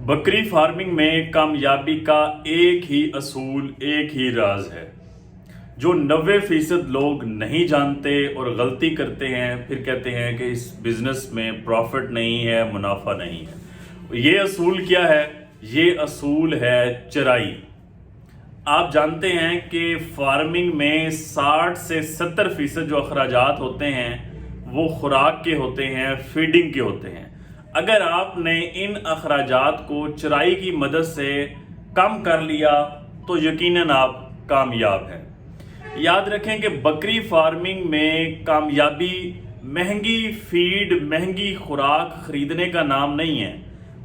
बकरी फार्मिंग में कामयाबी का एक ही असूल, एक ही राज है जो 90% लोग नहीं जानते और गलती करते हैं। फिर कहते हैं कि इस बिजनेस में प्रॉफिट नहीं है, मुनाफा नहीं है। ये असूल क्या है? ये असूल है चराई। आप जानते हैं कि फार्मिंग में 60 से 70% जो अखराजात होते हैं वो खुराक के होते हैं, फीडिंग के होते हैं। अगर आपने इन अखराजात को चराई की मदद से कम कर लिया तो यकीनन आप कामयाब हैं। याद रखें कि बकरी फार्मिंग में कामयाबी महंगी फीड, महंगी खुराक खरीदने का नाम नहीं है,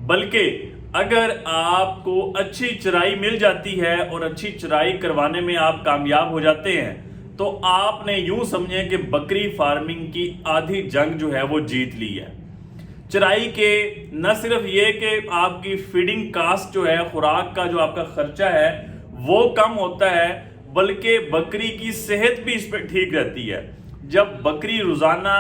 बल्कि अगर आपको अच्छी चराई मिल जाती है और अच्छी चराई करवाने में आप कामयाब हो जाते हैं तो आपने यूं समझें कि बकरी फार्मिंग की आधी जंग जो है वो जीत ली है। चराई के न सिर्फ ये कि आपकी फीडिंग कास्ट जो है, खुराक का जो आपका खर्चा है वो कम होता है, बल्कि बकरी की सेहत भी इस पर ठीक रहती है। जब बकरी रोजाना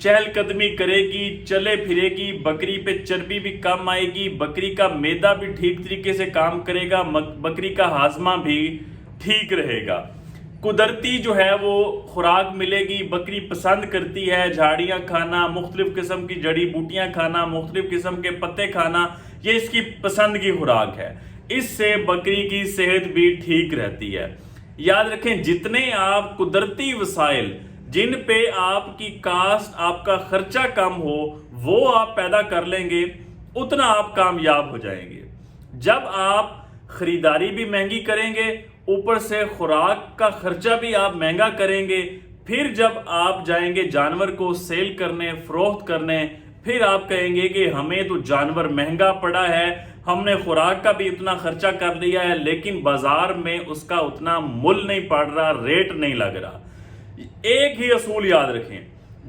चहलकदमी करेगी, चले फिरेगी, बकरी पे चर्बी भी कम आएगी, बकरी का मैदा भी ठीक तरीके से काम करेगा, बकरी का हाजमा भी ठीक रहेगा। कुदरती जो है वो खुराक मिलेगी। बकरी पसंद करती है झाड़ियाँ खाना, मुख्तलिफ किस्म की जड़ी बूटियाँ खाना, मुख्तलिफ किस्म के पत्ते खाना, ये इसकी पसंद की खुराक है। इससे बकरी की सेहत भी ठीक रहती है। याद रखें, जितने आप कुदरती वसाइल जिन पे आपकी कास्ट, आपका खर्चा कम हो, वो आप पैदा कर लेंगे, उतना आप कामयाब हो जाएंगे। जब आप खरीदारी भी महंगी करेंगे, ऊपर से खुराक का खर्चा भी आप महंगा करेंगे, फिर जब आप जाएंगे जानवर को सेल करने, फरोख्त करने, फिर आप कहेंगे कि हमें तो जानवर महंगा पड़ा है, हमने खुराक का भी इतना खर्चा कर लिया है, लेकिन बाजार में उसका उतना मूल्य नहीं पड़ रहा, रेट नहीं लग रहा। एक ही असूल याद रखें,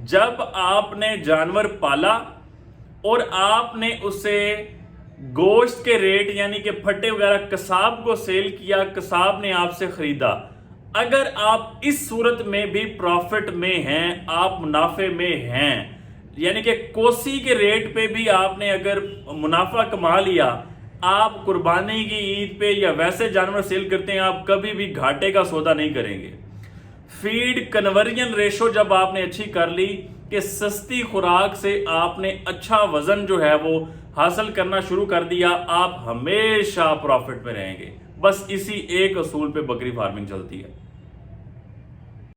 जब आपने जानवर पाला और आपने उसे गोश्त के रेट यानी कि फटे वगैरह कसाब को सेल किया, कसाब ने आपसे खरीदा, अगर आप इस सूरत में भी प्रॉफिट में हैं, आप मुनाफे में हैं, यानी कि कोसी के रेट पे भी आपने अगर मुनाफा कमा लिया, आप कुर्बानी की ईद पे या वैसे जानवर सेल करते हैं, आप कभी भी घाटे का सौदा नहीं करेंगे। फीड कन्वर्जन रेशो जब आपने अच्छी कर ली कि सस्ती खुराक से आपने अच्छा वजन जो है वो हासिल करना शुरू कर दिया, आप हमेशा प्रॉफिट में रहेंगे। बस इसी एक असूल पे बकरी फार्मिंग चलती है।